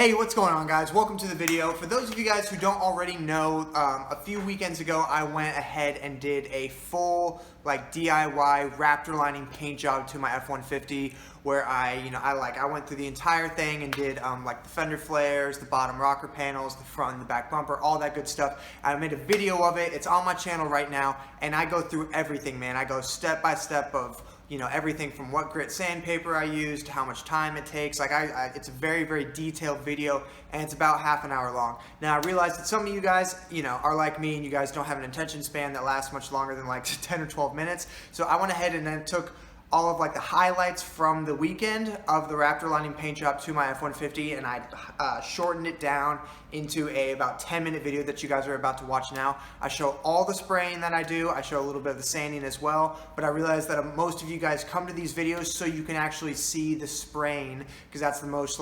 Hey, what's going on, guys? Welcome to the video. For those of you guys who don't already know, a few weekends ago I went ahead and did a full DIY Raptor Lining paint job to my F-150 where I went through the entire thing and did the fender flares, the bottom rocker panels, the front and the back bumper, all that good stuff. I made a video of it. It's on my channel right now, and I go through everything, man. I go step by step of everything from what grit sandpaper I used to how much time it takes. It's a very, very detailed video, and it's about half an hour long. Now, I realize that some of you guys, are like me, and you guys don't have an attention span that lasts much longer than 10 or 12 minutes. So I went ahead and then took all of the highlights from the weekend of the Raptor Lining paint job to my F-150, and I shortened it down into about 10-minute video that you guys are about to watch now. I show all the spraying that I do. I show a little bit of the sanding as well, but I realize that most of you guys come to these videos so you can actually see the spraying, because that's the most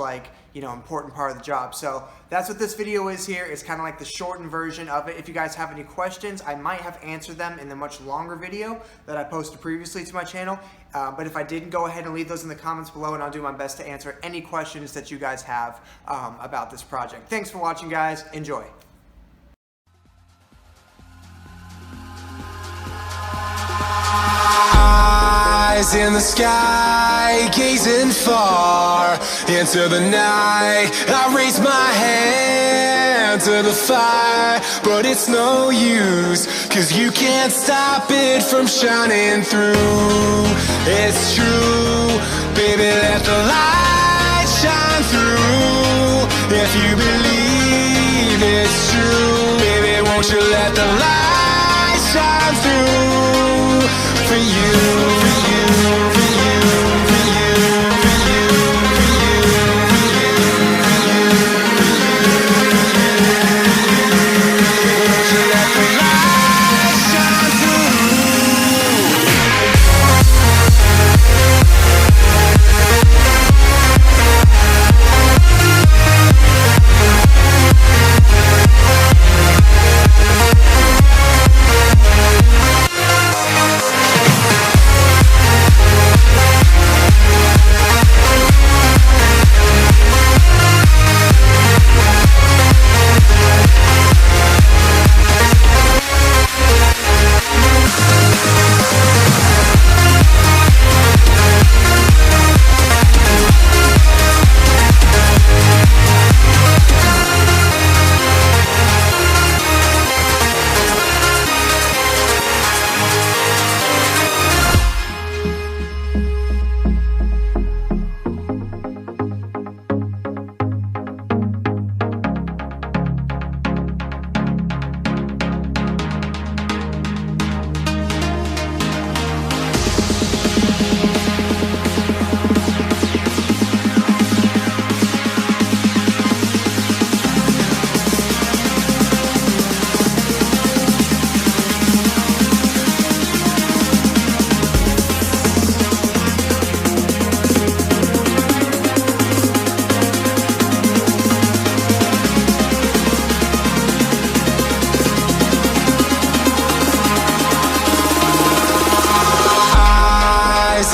important part of the job. So that's what this video is here. It's kind of like the shortened version of it. If you guys have any questions, I might have answered them in the much longer video that I posted previously to my channel. But if I didn't, go ahead and leave those in the comments below, and I'll do my best to answer any questions that you guys have about this project. Thanks for watching, guys. Enjoy. Eyes in the sky, gazing far into the night. I raise my hand to the fire, but it's no use, 'cause you can't stop it from shining through. It's true, baby, let the light shine through. If you believe it's true, baby, won't you let the light shine through for you.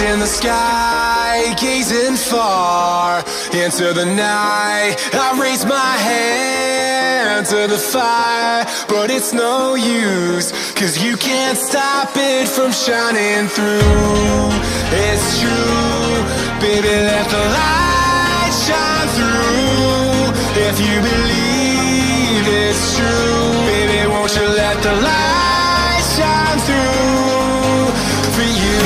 In the sky, gazing far into the night. I raise my hand to the fire, but it's no use, 'cause you can't stop it from shining through. It's true, baby, let the light shine through. If you believe it's true, baby, won't you let the light shine through for you.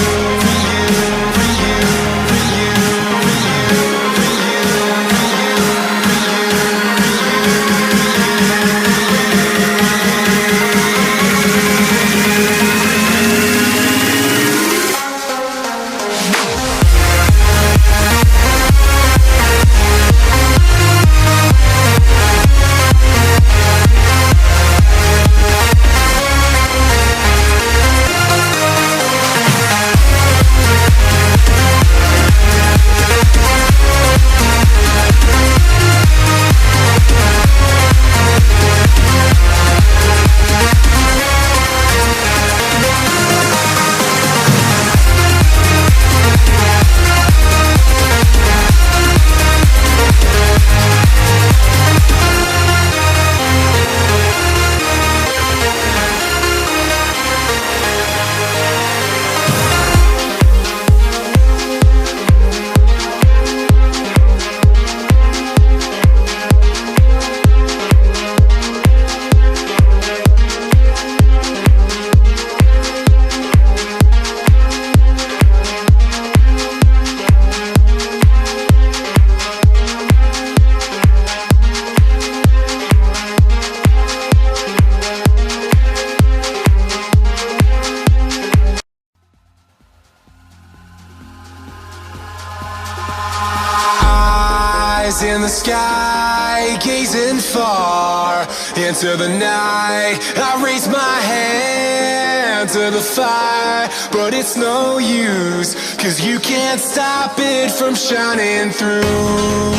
sky, gazing far into the night. I raise my hand to the fire, but it's no use, 'cause you can't stop it from shining through.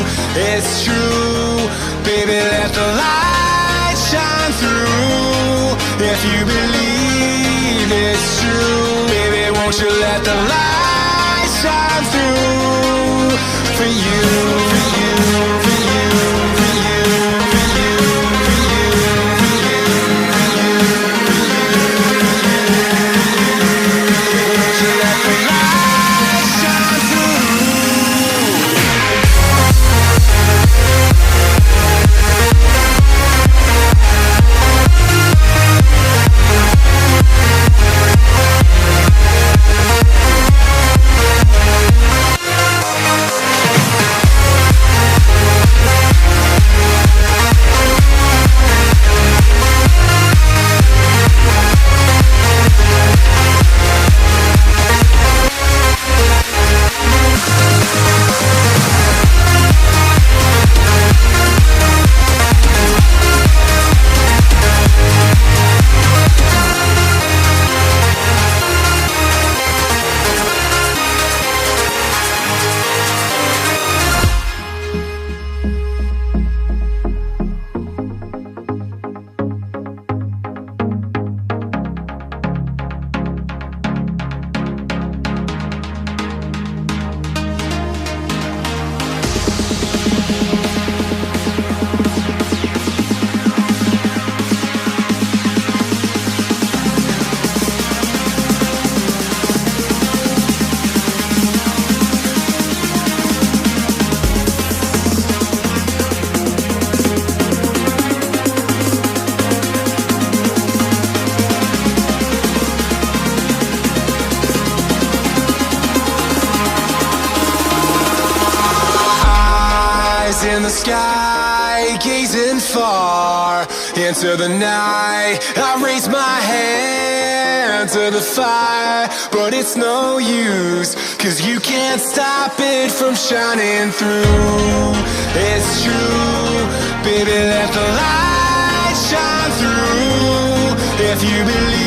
It's true, baby, let the light shine through. If you believe it's true, baby, won't you let the light shine through for you, for you, for you, for you, for you, for you, for you, for you, won't you let the light shine through? In the sky, gazing far into the night. I raise my hand to the fire, but it's no use, 'cause you can't stop it from shining through. It's true, baby, let the light shine through. If you believe